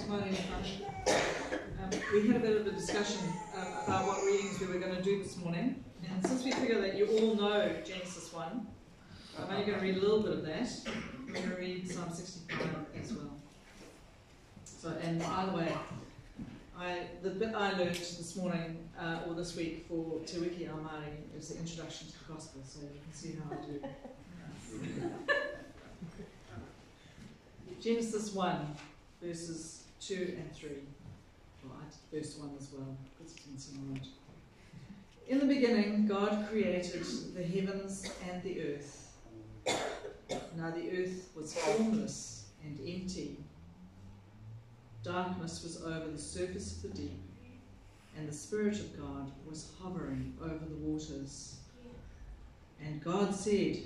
morning. We had a bit of a discussion about what readings we were going to do this morning, and since we figure that you all know Genesis 1, I'm only going to read a little bit of that. I'm going to read Psalm 65 as well. So, and by the way, the bit I learned this morning, or this week for Te Wiki ao Māori is the introduction to the gospel, so you can see how I do. Genesis 1, verses 2 and 3. Well, I did verse 1 as well, because it didn't seem right. In the beginning, God created the heavens and the earth. Now the earth was formless and empty. Darkness was over the surface of the deep, and the Spirit of God was hovering over the waters. And God said,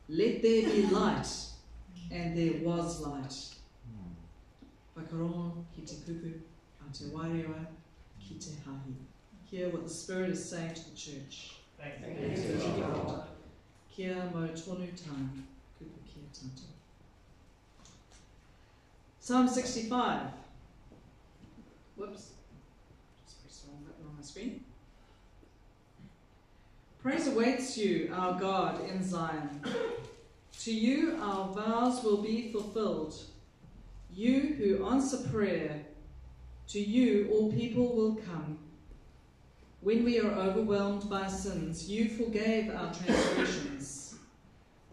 "Let there be light," and there was light. Whakarongo ki te kupu, a te wairua ki te hahi. Hear what the Spirit is saying to the church. Thanks be to God. Kia mo tonu tāna, kupu kia tātou. Psalm 65. Whoops. Just pressed the wrong button on my screen. Praise awaits you, our God, in Zion. To you our vows will be fulfilled. You who answer prayer, to you all people will come. When we are overwhelmed by sins, you forgave our transgressions.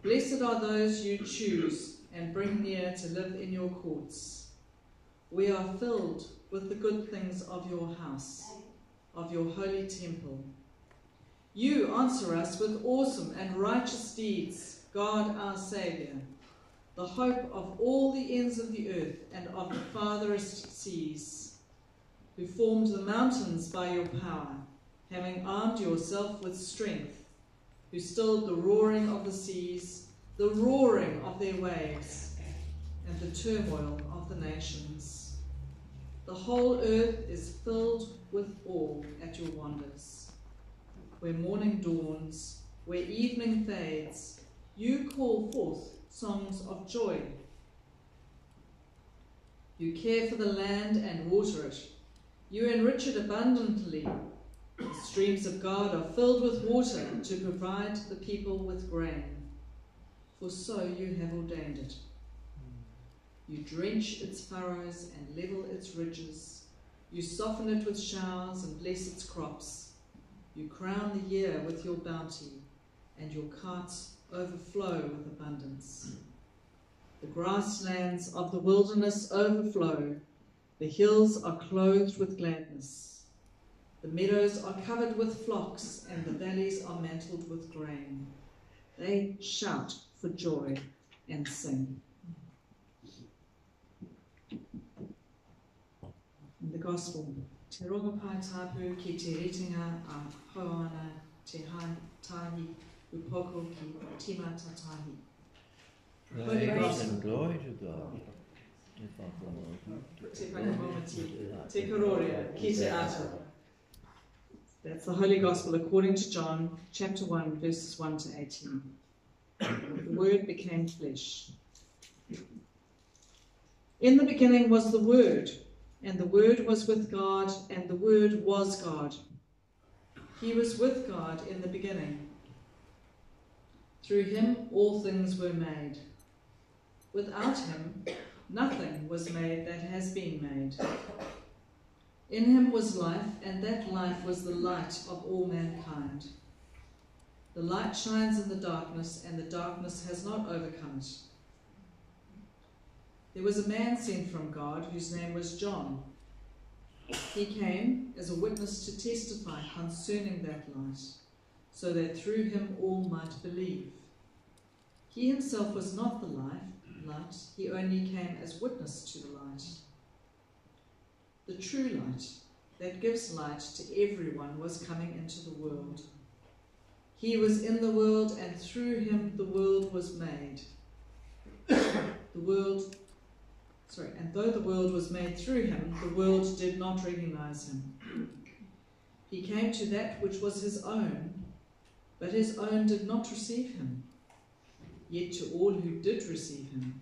Blessed are those you choose and bring near to live in your courts. We are filled with the good things of your house, of your holy temple. You answer us with awesome and righteous deeds, God our Saviour, the hope of all the ends of the earth and of the farthest seas, who formed the mountains by your power, having armed yourself with strength, who stilled the roaring of the seas, the roaring of their waves, and the turmoil of the nations. The whole earth is filled with awe at your wonders. Where morning dawns, where evening fades, you call forth songs of joy. You care for the land and water it. You enrich it abundantly. The streams of God are filled with water to provide the people with grain. For so you have ordained it. You drench its furrows and level its ridges. You soften it with showers and bless its crops. You crown the year with your bounty, and your carts overflow with abundance. The grasslands of the wilderness overflow. The hills are clothed with gladness. The meadows are covered with flocks, and the valleys are mantled with grain. They shout for joy and sing. In the Gospel, Te rongopai tāpu ki te ritinga a hoana te tahi upoko ki tima tatahi. Praise and glory to God. Te whakamomati, te kororia ki te ato. That's the Holy Gospel according to John, chapter 1, verses 1 to 18. The Word became flesh. In the beginning was the Word, and the Word was with God, and the Word was God. He was with God in the beginning. Through him all things were made. Without him nothing was made that has been made. In him was life, and that life was the light of all mankind. The light shines in the darkness, and the darkness has not overcome it. There was a man sent from God whose name was John. He came as a witness to testify concerning that light, so that through him all might believe. He himself was not the light, he only came as witness to the light. The true light that gives light to everyone was coming into the world. He was in the world, and through him the world was made. And though the world was made through him, the world did not recognize him. He came to that which was his own, but his own did not receive him. Yet to all who did receive him,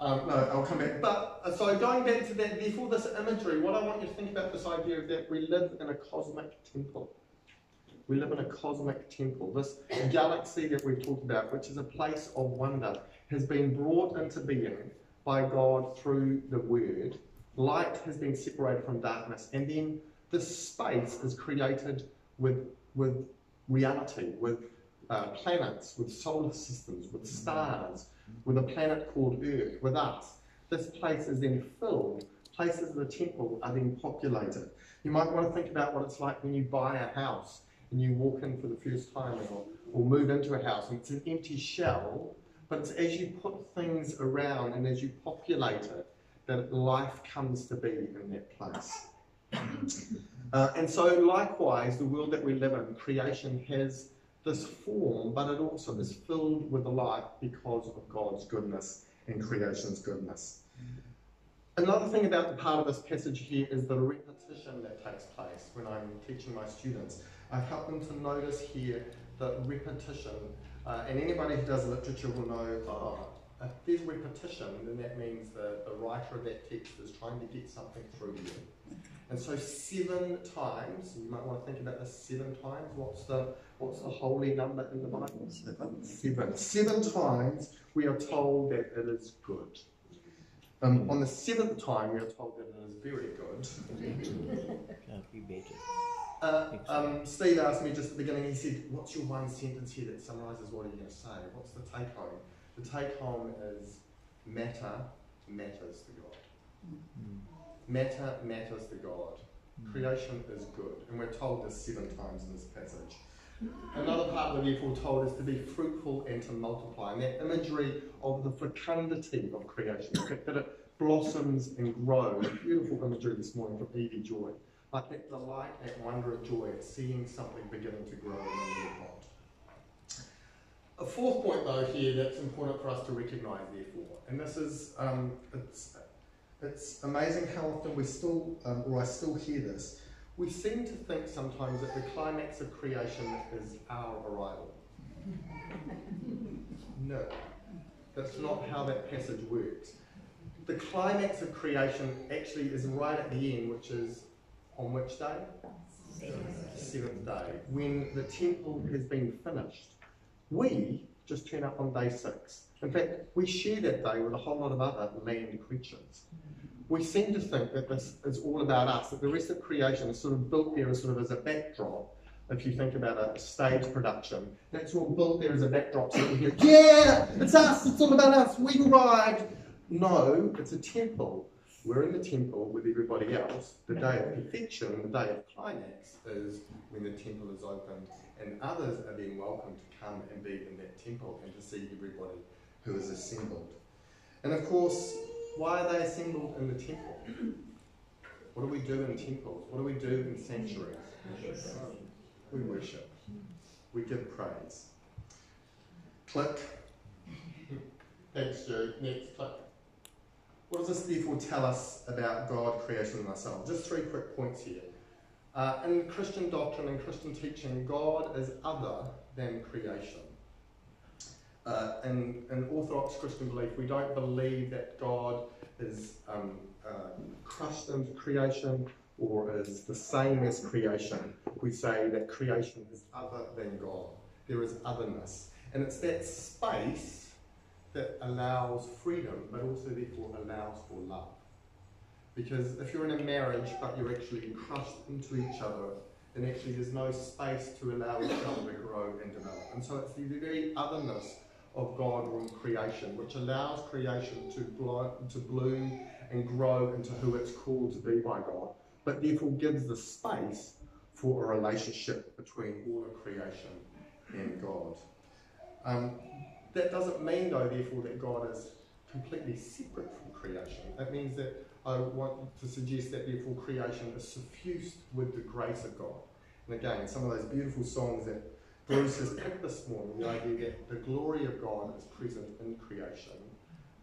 No, I'll come back. But, so going back to that, therefore this imagery, what I want you to think about this idea is that we live in a cosmic temple. We live in a cosmic temple. This galaxy that we've talked about, which is a place of wonder, has been brought into being by God through the Word. Light has been separated from darkness, and then this space is created with reality, with planets, with solar systems, with stars, with a planet called Earth, with us. This place is then filled. Places of the temple are then populated. You might want to think about what it's like when you buy a house and you walk in for the first time or move into a house and it's an empty shell, but it's as you put things around and as you populate it that life comes to be in that place. And so likewise, the world that we live in, creation has this form, but it also is filled with light because of God's goodness and creation's goodness. Another thing about the part of this passage here is the repetition that takes place when I'm teaching my students. I help them to notice here the repetition, and anybody who does literature will know, if there's repetition, then that means the writer of that text is trying to get something through to you. And so 7 times, you might want to think about this 7 times. What's the holy number in the Bible? 7. 7 times we are told that it is good. On the 7th time we are told that it is very good. Can't be better. Steve asked me just at the beginning, he said, what's your one sentence here that summarises what are you going to say? What's the take home? The take home is matter matters to God. Matter matters to God. Creation is good. And we're told this 7 times in this passage. Another part we're therefore told is to be fruitful and to multiply. And that imagery of the fecundity of creation, the fact that it blossoms and grows. Beautiful imagery this morning from Evie Joy. Like that delight and wonder of joy at seeing something beginning to grow in the little pot. A fourth point though here that's important for us to recognise therefore, and this is, it's amazing how often we still, or I still hear this, we seem to think sometimes that the climax of creation is our arrival. No, that's not how that passage works. The climax of creation actually is right at the end, which is on which day? 7th day, when the temple has been finished. We just turn up on day 6. In fact, we share that day with a whole lot of other land creatures. We seem to think that this is all about us, that the rest of creation is sort of built there as sort of as a backdrop. If you think about a stage production, that's all built there as a backdrop so that we go, yeah, it's us, it's all about us, we've arrived. No, it's a temple. We're in the temple with everybody else. The day of perfection, the day of climax, is when the temple is opened and others are being welcomed to come and be in that temple and to see everybody who is assembled. And of course, why are they assembled in the temple? What do we do in temples? What do we do in sanctuaries? We worship. We give praise. Click. Thanks, Stu. Next, click. What does this therefore tell us about God, creation, and ourselves? Just 3 quick points here. In Christian doctrine and Christian teaching, God is other than creation. In Orthodox Christian belief, we don't believe that God is crushed into creation or is the same as creation. We say that creation is other than God. There is otherness. And it's that space that allows freedom, but also therefore allows for love. Because if you're in a marriage, but you're actually crushed into each other, then actually there's no space to allow each other to grow and develop. And so it's the very otherness of God in creation, which allows creation to bloom and grow into who it's called to be by God, but therefore gives the space for a relationship between all of creation and God. That doesn't mean, though, therefore, that God is completely separate from creation. That means that I want to suggest that, therefore, creation is suffused with the grace of God. And again, some of those beautiful songs that Bruce has picked this morning, the idea that the glory of God is present in creation,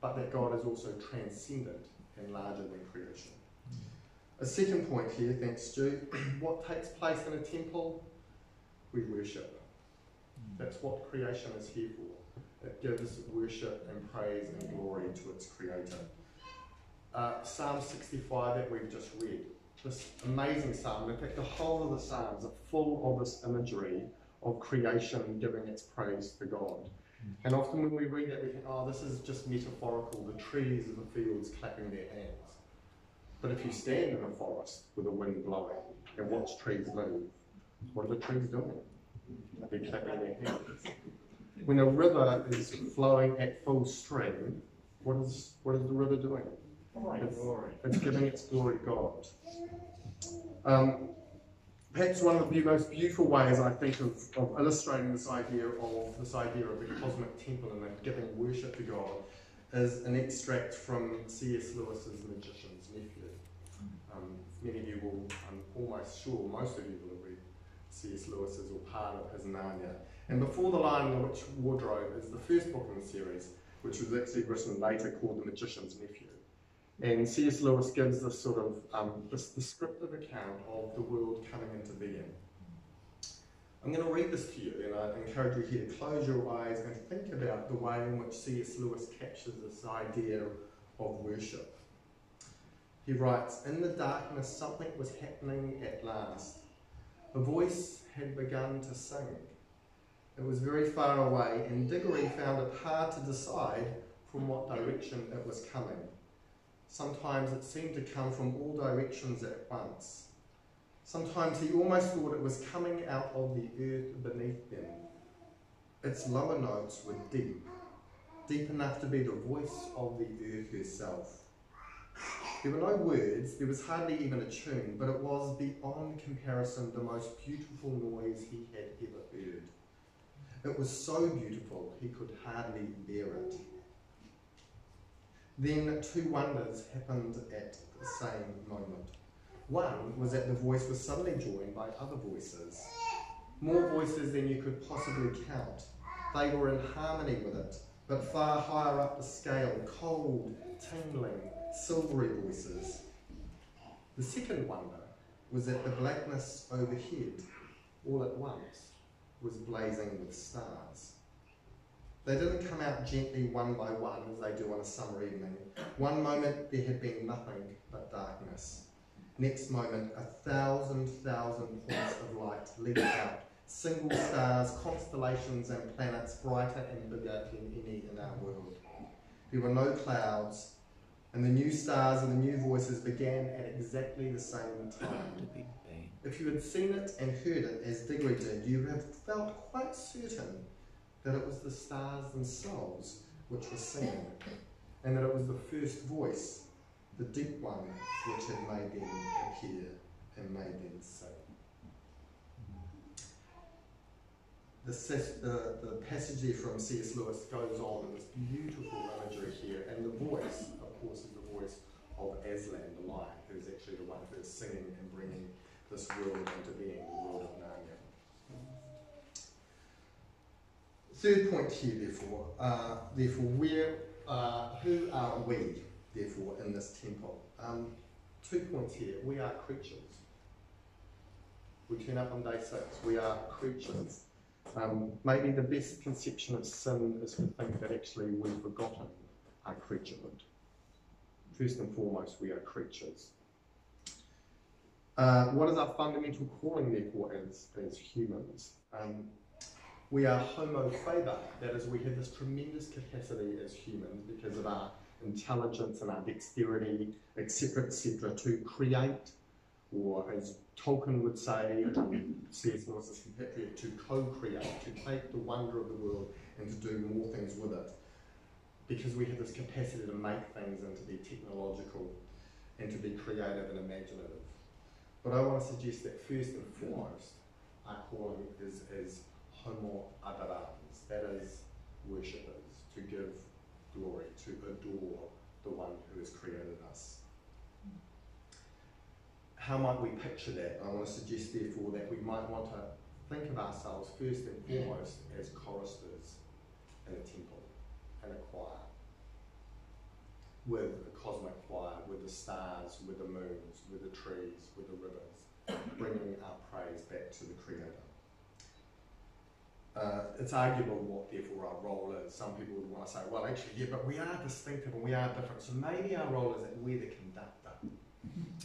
but that God is also transcendent and larger than creation. A second point here, thanks Stu, what takes place in a temple? We worship. That's what creation is here for. It gives worship and praise and glory to its creator. Psalm 65 that we've just read, this amazing psalm, in fact the whole of the psalms are full of this imagery of creation giving its praise to God. And often when we read that we think, oh, this is just metaphorical, the trees and the fields clapping their hands. But if you stand in a forest with the wind blowing and watch trees move, what are the trees doing? They're clapping their hands. When a river is flowing at full stream, what is the river doing? It's giving its glory to God. Perhaps one of the most beautiful ways I think of illustrating this idea of the cosmic temple and the giving worship to God is an extract from C.S. Lewis's Magician's Nephew. Many of you will, I'm almost sure, most of you will have read C.S. Lewis's or part of his Narnia. And Before the Lion and the Witch Wardrobe is the first book in the series, which was actually written later called The Magician's Nephew. And C.S. Lewis gives this sort of this descriptive account of the world coming into being. I'm going to read this to you, and I encourage you here to close your eyes and think about the way in which C.S. Lewis captures this idea of worship. He writes, "In the darkness something was happening at last. A voice had begun to sing. It was very far away, and Diggory found it hard to decide from what direction it was coming. Sometimes it seemed to come from all directions at once. Sometimes he almost thought it was coming out of the earth beneath them. Its lower notes were deep, deep enough to be the voice of the earth herself. There were no words, there was hardly even a tune, but it was beyond comparison the most beautiful noise he had ever heard. It was so beautiful he could hardly bear it. Then two wonders happened at the same moment. One was that the voice was suddenly joined by other voices, more voices than you could possibly count. They were in harmony with it, but far higher up the scale, cold, tingling, silvery voices. The second wonder was that the blackness overhead, all at once, was blazing with stars. They didn't come out gently one by one as they do on a summer evening. One moment there had been nothing but darkness. Next moment 1,000 points of light leaped out. Single stars, constellations and planets brighter and bigger than any in our world. There were no clouds, and the new stars and the new voices began at exactly the same time. If you had seen it and heard it as Diggory did, you would have felt quite certain that it was the stars themselves which were singing, and that it was the first voice, the deep one, which had made them appear and made them sing." The passage there from C.S. Lewis goes on in this beautiful imagery here, and the voice, of course, is the voice of Aslan, the lion, who's actually the one who is singing and bringing this world into being, the world of Narnia. Third point here, therefore, who are we, therefore, in this temple? 2 points here. We are creatures. We turn up on day 6. We are creatures. Maybe the best conception of sin is to think that actually we've forgotten our creaturehood. First and foremost, we are creatures. What is our fundamental calling, therefore, as humans? We are homo faber, that is, we have this tremendous capacity as humans because of our intelligence and our dexterity, etc., to create, or as Tolkien would say, C.S. Lewis's compatriot, to co-create, to take the wonder of the world and to do more things with it. Because we have this capacity to make things and to be technological and to be creative and imaginative. But I want to suggest that first and foremost, our calling is as homo adorans, that is, worshippers, to give glory, to adore the one who has created us. How might we picture that? I want to suggest, therefore, that we might want to think of ourselves first and foremost as choristers in a temple, in a choir, with a cosmic choir, with the stars, with the moons, with the trees, with the rivers, bringing our praise back to the Creator. it's arguable what therefore our role is. Some people would want to say, well, actually, yeah, but we are distinctive and we are different. So maybe our role is that we're the conductor.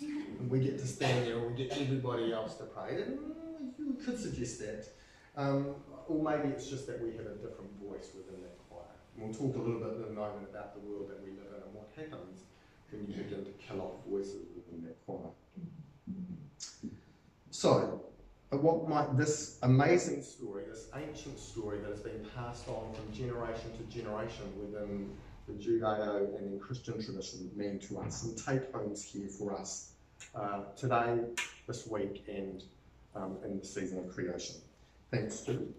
And we get to stand there and we get everybody else to pray. And you could suggest that. Or maybe it's just that we have a different voice within that choir. And we'll talk a little bit in a moment about the world that we live in and what happens when you begin to kill off voices within that choir. So, what might this amazing story, this ancient story that has been passed on from generation to generation within the Judeo and then Christian tradition mean to us? Some take-homes here for us today, this week, and in the season of creation. Thanks, Stu.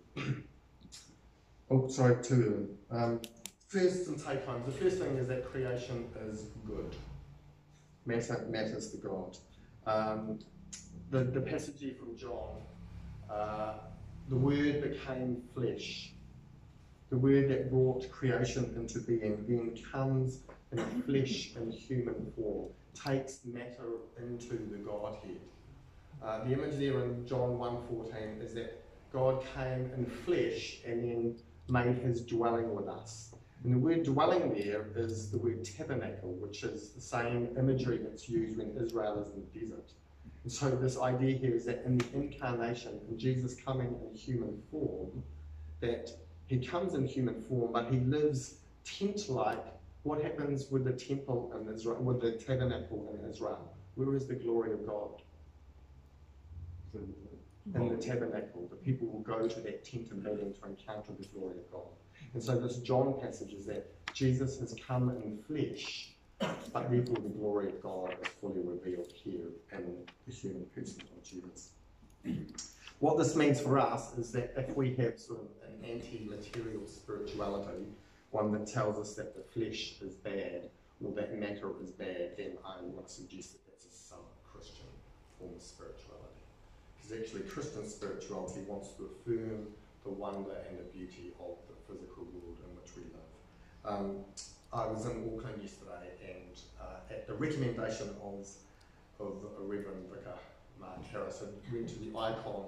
Oh, sorry, two of them. First, some take-homes. The first thing is that creation is good. Matters to God. The passage here from John, the Word became flesh. The Word that brought creation into being then comes in flesh and human form, takes matter into the Godhead. The image there in John 1:14 is that God came in flesh and then made his dwelling with us. And the word dwelling there is the word tabernacle, which is the same imagery that's used when Israel is in the desert. And so this idea here is that in the incarnation, in Jesus coming in human form, that he comes in human form, but he lives tent-like. What happens with the temple in Israel, with the tabernacle in Israel? Where is the glory of God? In the tabernacle. The people will go to that tent and building to encounter the glory of God. And so this John passage is that Jesus has come in flesh, but therefore the glory of God is fully revealed here in the human person of Jesus. What this means for us is that if we have sort of an anti-material spirituality, one that tells us that the flesh is bad or that matter is bad, then I want to suggest that that's a sub-Christian form of spirituality. Because actually Christian spirituality wants to affirm the wonder and the beauty of the physical world in which we live. I was in Auckland yesterday and at the recommendation of a Reverend Vicar, Mark Harris, I went to the Icon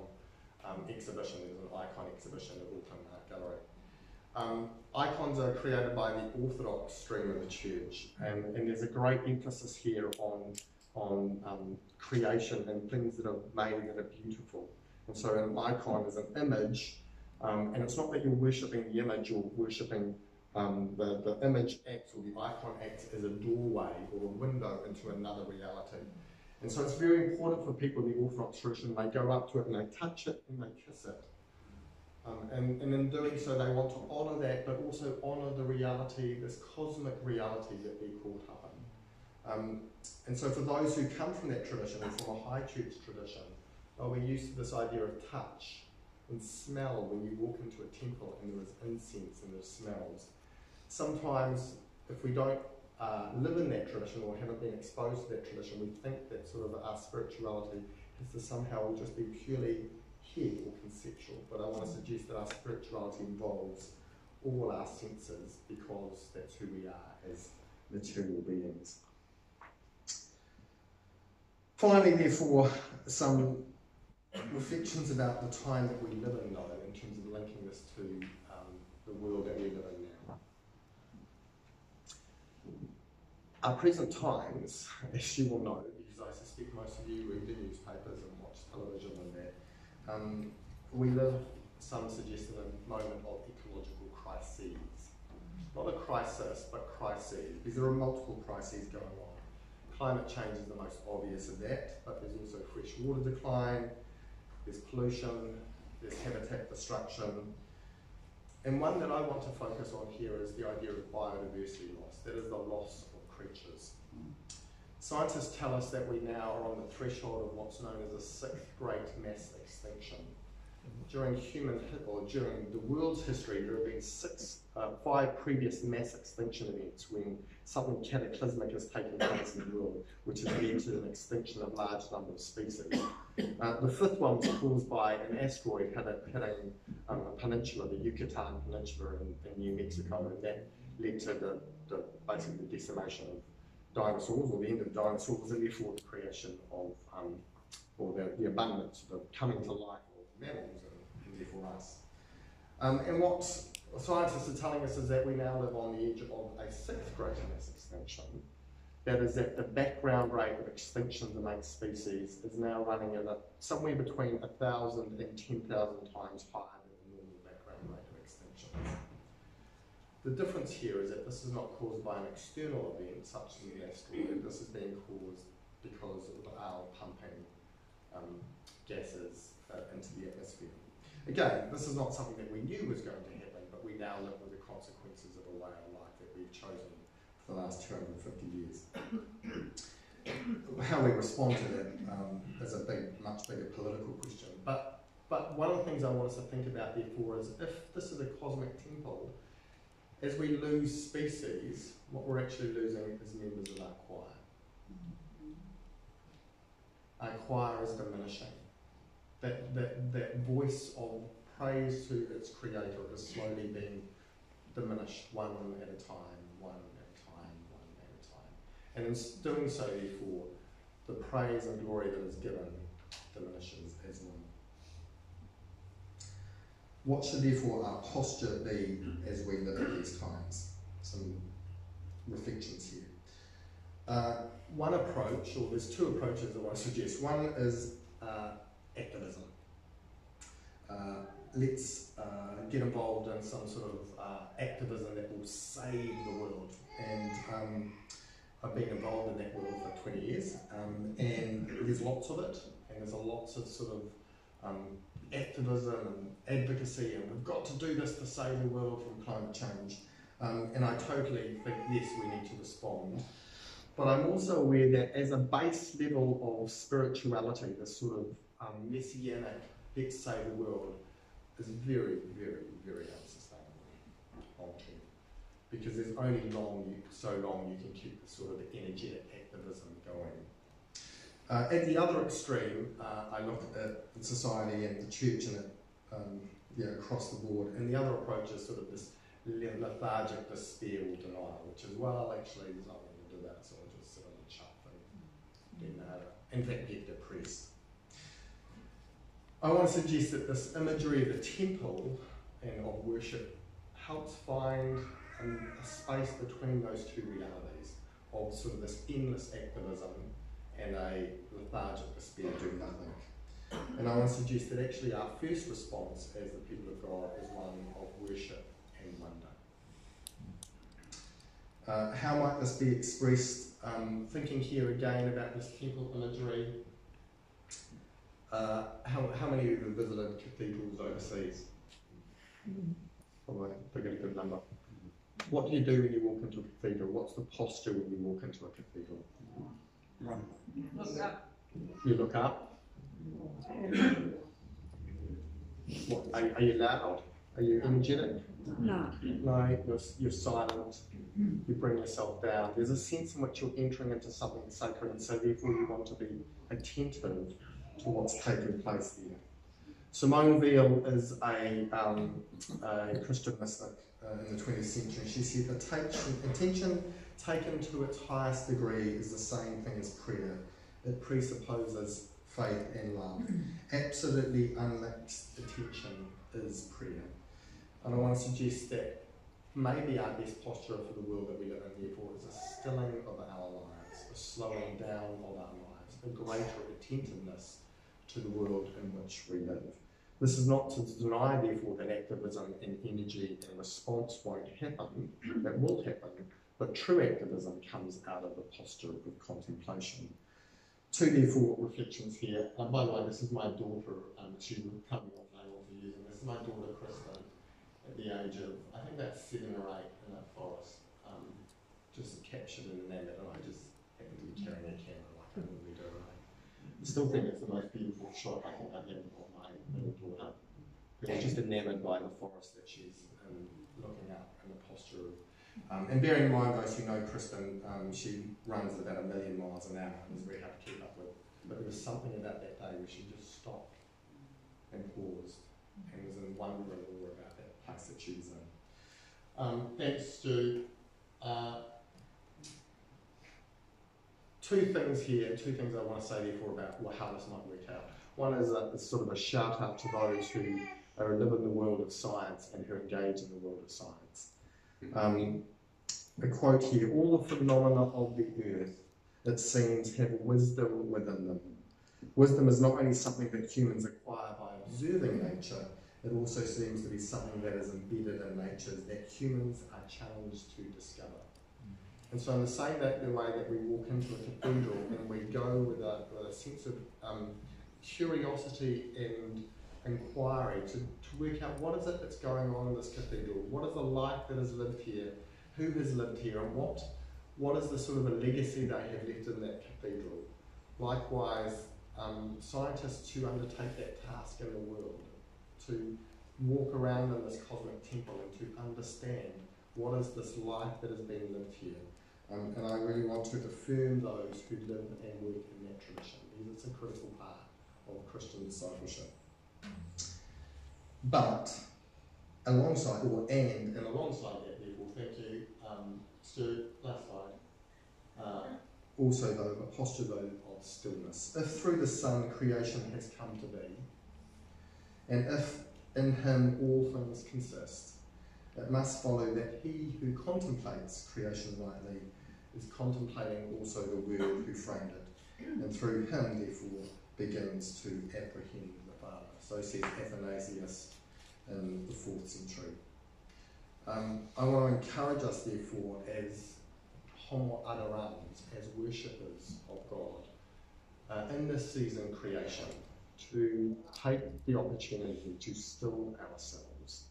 exhibition. There's an Icon exhibition at Auckland Art Gallery. Icons are created by the Orthodox stream of the church, and there's a great emphasis here on creation and things that are made that are beautiful. And so an icon is an image, and it's not that you're worshipping the image, you're worshipping the image acts, or the icon acts as a doorway or a window into another reality. And so it's very important for people in the Orthodox tradition, they go up to it and they touch it and they kiss it. And in doing so, they want to honour that, but also honour the reality, this cosmic reality that they're caught up in. And so for those who come from that tradition, and from a high church tradition, we're used to this idea of touch and smell when you walk into a temple and there is incense and there's smells. Sometimes, if we don't live in that tradition or haven't been exposed to that tradition, we think that sort of our spirituality has to somehow just be purely head or conceptual. But I want to suggest that our spirituality involves all our senses, because that's who we are as material beings. Finally, therefore, some reflections about the time that we live in, though, in terms of linking this to the world that we live in now. Our present times, as you will know, because I suspect most of you read the newspapers and watch television and that, we live, some suggest, in a moment of ecological crises. Not a crisis, but crises, because there are multiple crises going on. Climate change is the most obvious of that, but there's also fresh water decline, there's pollution, there's habitat destruction. And one that I want to focus on here is the idea of biodiversity loss. That is the loss of creatures. Scientists tell us that we now are on the threshold of what's known as a sixth great mass extinction. During the world's history, there have been 5 previous mass extinction events when something cataclysmic has taken place in the world, which has led to an extinction of large number of species. The 5th one was caused by an asteroid hitting a peninsula, the Yucatan Peninsula in New Mexico, and that led to basically the decimation of dinosaurs, or the end of dinosaurs, and therefore the creation of, or the abundance, the coming to life of mammals, and therefore us. And what scientists are telling us is that we now live on the edge of a sixth great mass extinction. That is that the background rate of extinctions amongst species is now running at somewhere between 1,000 and 10,000 times higher than the normal background rate of extinctions. The difference here is that this is not caused by an external event such as an asteroid. This is being caused because of our pumping gases into the atmosphere. Again, this is not something that we knew was going to happen, but we now live with the consequences of a way of life that we've chosen for the last 250 years. How we respond to that is a much bigger political question. But one of the things I want us to think about, therefore, is if this is a cosmic temple, as we lose species, what we're actually losing is members of our choir. Our choir is diminishing. That voice of praise to its creator is slowly being diminished one at a time, one at a time, one at a time. And in doing so, therefore, the praise and glory that is given diminishes as well. What should therefore our posture be as we live at these times? Some reflections here. One approach, or there's two approaches I want to suggest. One is activism. Let's get involved in some sort of activism that will save the world. And I've been involved in that world for 20 years, and there's lots of it, and there's lots of sort of activism and advocacy, and we've got to do this to save the world from climate change. And I totally think, yes, we need to respond. But I'm also aware that as a base level of spirituality, this sort of messianic, let's save the world, is very, very, very unsustainable on term. Because there's only so long you can keep this sort of energetic activism going. At the other extreme, I look at society and the church and it, across the board, and the other approach is sort of this lethargic despair or denial, which is, well, actually, there's nothing to do about it, so I'll just sit on the shelf and in fact, get depressed. I want to suggest that this imagery of the temple and of worship helps find a space between those two realities of sort of this endless activism and a lethargic despair, do nothing. And I want to suggest that actually our first response as the people of God is one of worship and wonder. How might this be expressed? Thinking here again about this temple imagery. How many of you have visited cathedrals overseas? Probably, they get a good number. What do you do when you walk into a cathedral? What's the posture when you walk into a cathedral? Run. Look up. You look up? What, are you loud? Are you energetic? No. No, you're silent. You bring yourself down. There's a sense in which you're entering into something sacred, and so therefore you want to be attentive to what's taking place there. Simone Weil is a Christian mystic in the 20th century. She said, attention taken to its highest degree is the same thing as prayer. It presupposes faith and love. Absolutely unmixed attention is prayer. And I want to suggest that maybe our best posture for the world that we live in, therefore, is a stilling of our lives, a slowing down of our lives, a greater attentiveness to the world in which we live. This is not to deny, therefore, that activism and energy and response won't happen, that will happen, but true activism comes out of a posture of contemplation. Two, therefore, reflections here. By the way, this is my daughter, she's coming off now for using this. Is my daughter, Kristen, at the age of, I think that's 7 or 8 in a forest, just captured and enamored, and I just happened to be carrying a camera like I normally do. I still think it's the most beautiful shot I think I've had of my little daughter. Because just enamored by the forest that she's looking at and the posture of. And bearing in mind, those who know Kristen, she runs at about 1 million miles an hour and is very hard to keep up with. But there was something about that day where she just stopped and paused and was in wonder and awe about that place that she was in. Thanks, Stu. Two things I want to say therefore about how this might work out. One is sort of a shout out to those who who live in the world of science and who engage in the world of science. A quote here, all the phenomena of the earth, it seems, have wisdom within them. Wisdom is not only something that humans acquire by observing nature, it also seems to be something that is embedded in nature that humans are challenged to discover. And so in the same way that we walk into a cathedral and we go with a sense of curiosity and inquiry to work out what is it that's going on in this cathedral, what is the life that is lived here, who has lived here, and what is the sort of a legacy they have left in that cathedral. Likewise, scientists who undertake that task in the world, to walk around in this cosmic temple and to understand what is this life that has been lived here. And I really want to affirm those who live and work in that tradition, because it's a critical part of Christian discipleship. But alongside that, therefore, thank you, Stuart, last slide. Also, though, a posture though of stillness. If through the Son creation has come to be, and if in him all things consist, it must follow that he who contemplates creation rightly is contemplating also the Word who framed it, and through him, therefore, begins to apprehend the Father. So says Athanasius in the 4th century. I want to encourage us, therefore, as homo adorans, as worshippers of God, in this season creation, to take the opportunity to still ourselves.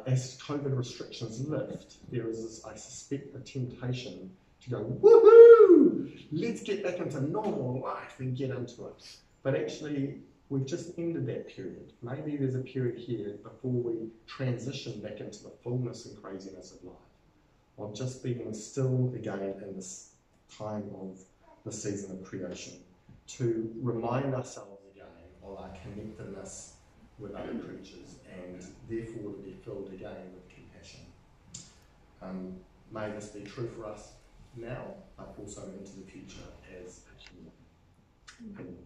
As COVID restrictions lift, there is, I suspect, a temptation to go, woohoo! Let's get back into normal life and get into it. But actually, we've just ended that period. Maybe there's a period here before we transition back into the fullness and craziness of life, of just being still again in this time of the season of creation, to remind ourselves again of our connectedness with other creatures, and therefore to be filled again with compassion. May this be true for us now, but also into the future as a human.